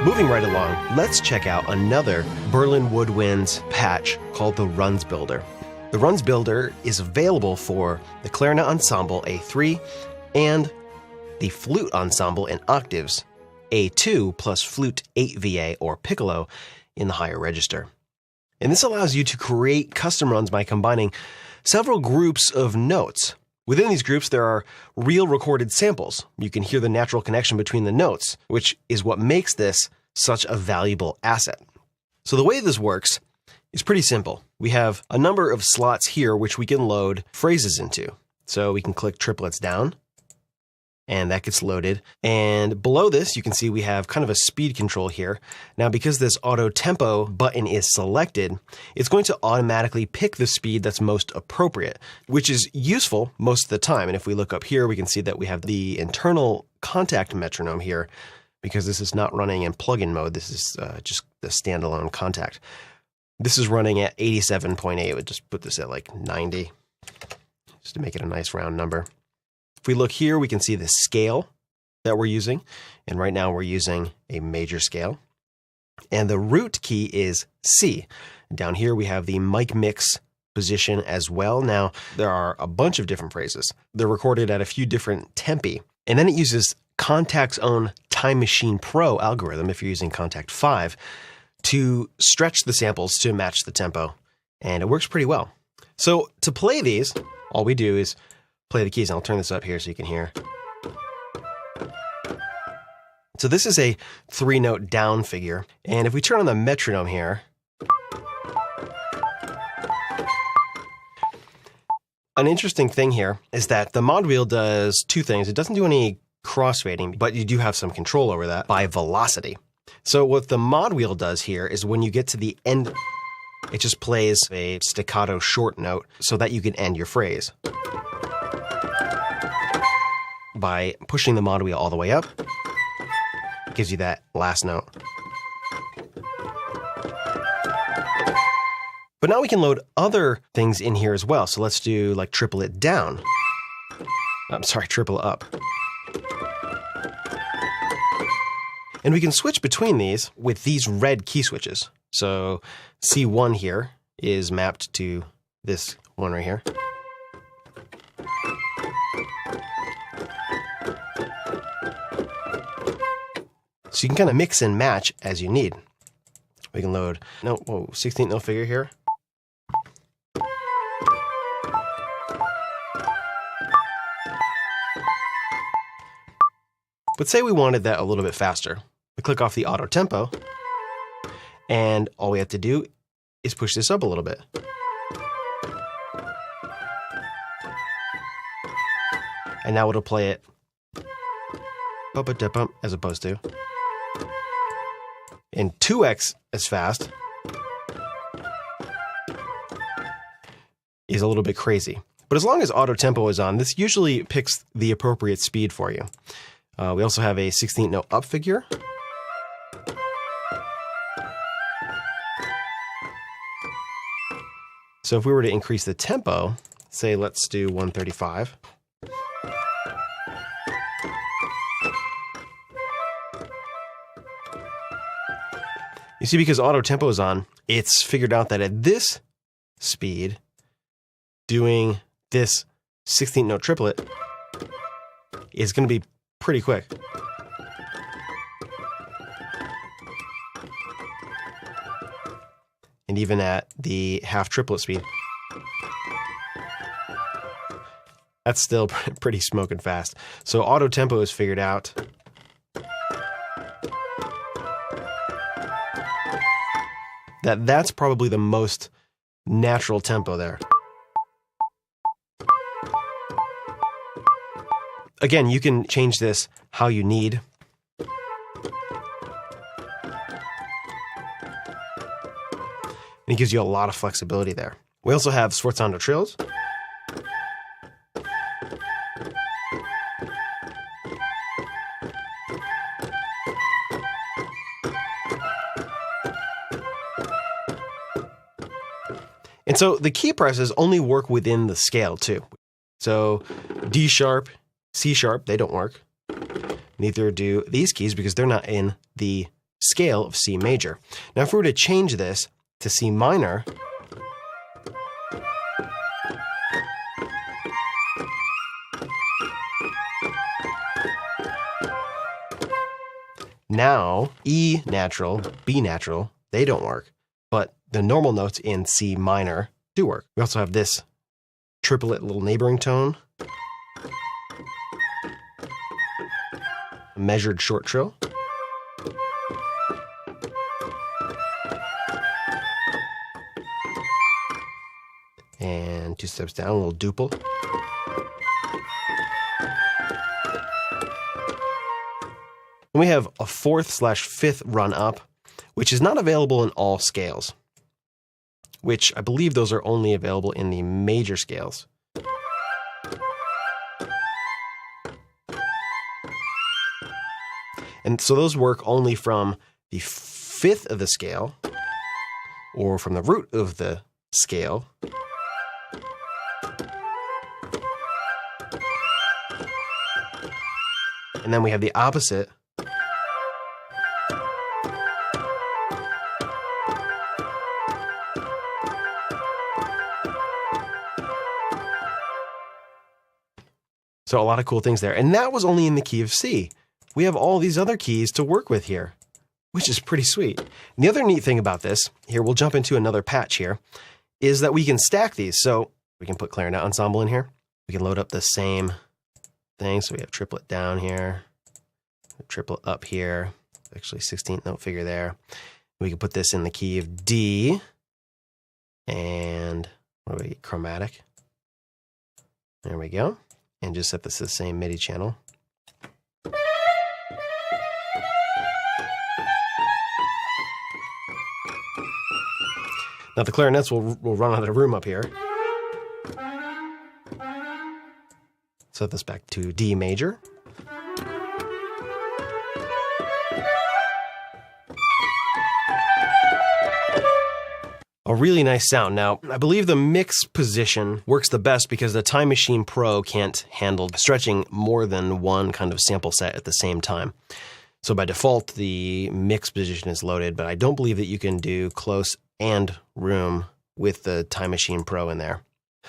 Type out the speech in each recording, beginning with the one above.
Moving right along, let's check out another Berlin Woodwinds patch called the Runs Builder. The Runs Builder is available for the Clarinet Ensemble A3 and the Flute Ensemble in octaves A2 plus Flute 8 VA or Piccolo in the higher register. And this allows you to create custom runs by combining several groups of notes. Within these groups, there are real recorded samples. You can hear the natural connection between the notes, which is what makes this such a valuable asset. So the way this works is pretty simple. We have a number of slots here which we can load phrases into. So we can click triplets down, and that gets loaded. And below this, you can see we have kind of a speed control here. Now, because this auto tempo button is selected, it's going to automatically pick the speed that's most appropriate, which is useful most of the time. And if we look up here, we can see that we have the internal Kontakt metronome here, because this is not running in plugin mode. This is just the standalone Kontakt. This is running at 87.8. We'll just put this at like 90, just to make it a nice round number. If we look here, we can see the scale that we're using. And right now we're using a major scale. And the root key is C. Down here we have the mic mix position as well. Now, there are a bunch of different phrases. They're recorded at a few different tempi. And then it uses Kontakt's own Time Machine Pro algorithm, if you're using Kontakt 5, to stretch the samples to match the tempo. And it works pretty well. So to play these, all we do is play the keys. And I'll turn this up here so you can hear. So this is a 3-note down figure. And if we turn on the metronome here, an interesting thing here is that the mod wheel does two things. It doesn't do any crossfading, but you do have some control over that by velocity. So what the mod wheel does here is when you get to the end, it just plays a staccato short note so that you can end your phrase. By pushing the mod wheel all the way up, it gives you that last note. But now we can load other things in here as well. So let's do like triplet down. I'm sorry, triple up. And we can switch between these with these red key switches. So C1 here is mapped to this one right here. So you can kind of mix and match as you need. We can load 16th note figure here. But say we wanted that a little bit faster. We click off the auto tempo, and all we have to do is push this up a little bit. And now it'll play it as opposed to in 2x as fast is a little bit crazy. But as long as auto tempo is on, this usually picks the appropriate speed for you. We also have a 16th note up figure. So if we were to increase the tempo, say let's do 135. You see, because auto tempo is on, it's figured out that at this speed, doing this 16th note triplet is going to be pretty quick. And even at the half triplet speed, that's still pretty smoking fast. So auto tempo is figured out. That's probably the most natural tempo there. Again, you can change this how you need. And it gives you a lot of flexibility there. We also have sforzando trills. And so the key presses only work within the scale too. So D sharp, C sharp, they don't work. Neither do these keys because they're not in the scale of C major. Now, if we were to change this to C minor, now E natural, B natural, they don't work, but the normal notes in C minor do work. We also have this triplet little neighboring tone, a measured short trill, and 2 steps down, a little duple. And we have a 4th/5th run up, which is not available in all scales, which I believe those are only available in the major scales. And so those work only from the 5th of the scale, or from the root of the scale, and then we have the opposite, so a lot of cool things there. And that was only in the key of C. We have all these other keys to work with here, which is pretty sweet. And the other neat thing about this, here we'll jump into another patch here, is that we can stack these. So we can put clarinet ensemble in here. We can load up the same thing. So we have triplet down here, triplet up here, actually 16th note figure there. We can put this in the key of D, and what do we get? Chromatic. There we go. And just set this to the same MIDI channel. Now the clarinets will run out of room up here. Set this back to D major. A really nice sound. Now, I believe the mix position works the best because the Time Machine Pro can't handle stretching more than one kind of sample set at the same time. So by default, the mix position is loaded, but I don't believe that you can do close and room with the Time Machine Pro in there.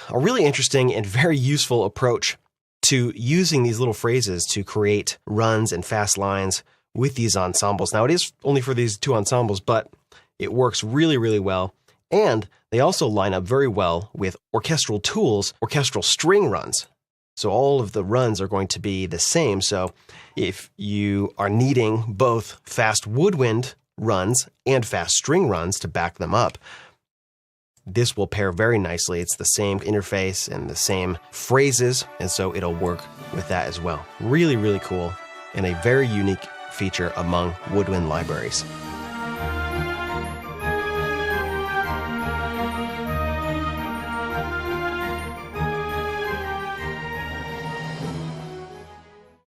A really interesting and very useful approach to using these little phrases to create runs and fast lines with these ensembles. Now, it is only for these 2 ensembles, but it works really, really well. And they also line up very well with orchestral tools, orchestral string runs. So all of the runs are going to be the same. So if you are needing both fast woodwind runs and fast string runs to back them up, this will pair very nicely. It's the same interface and the same phrases, and so it'll work with that as well. Really, really cool, and a very unique feature among woodwind libraries.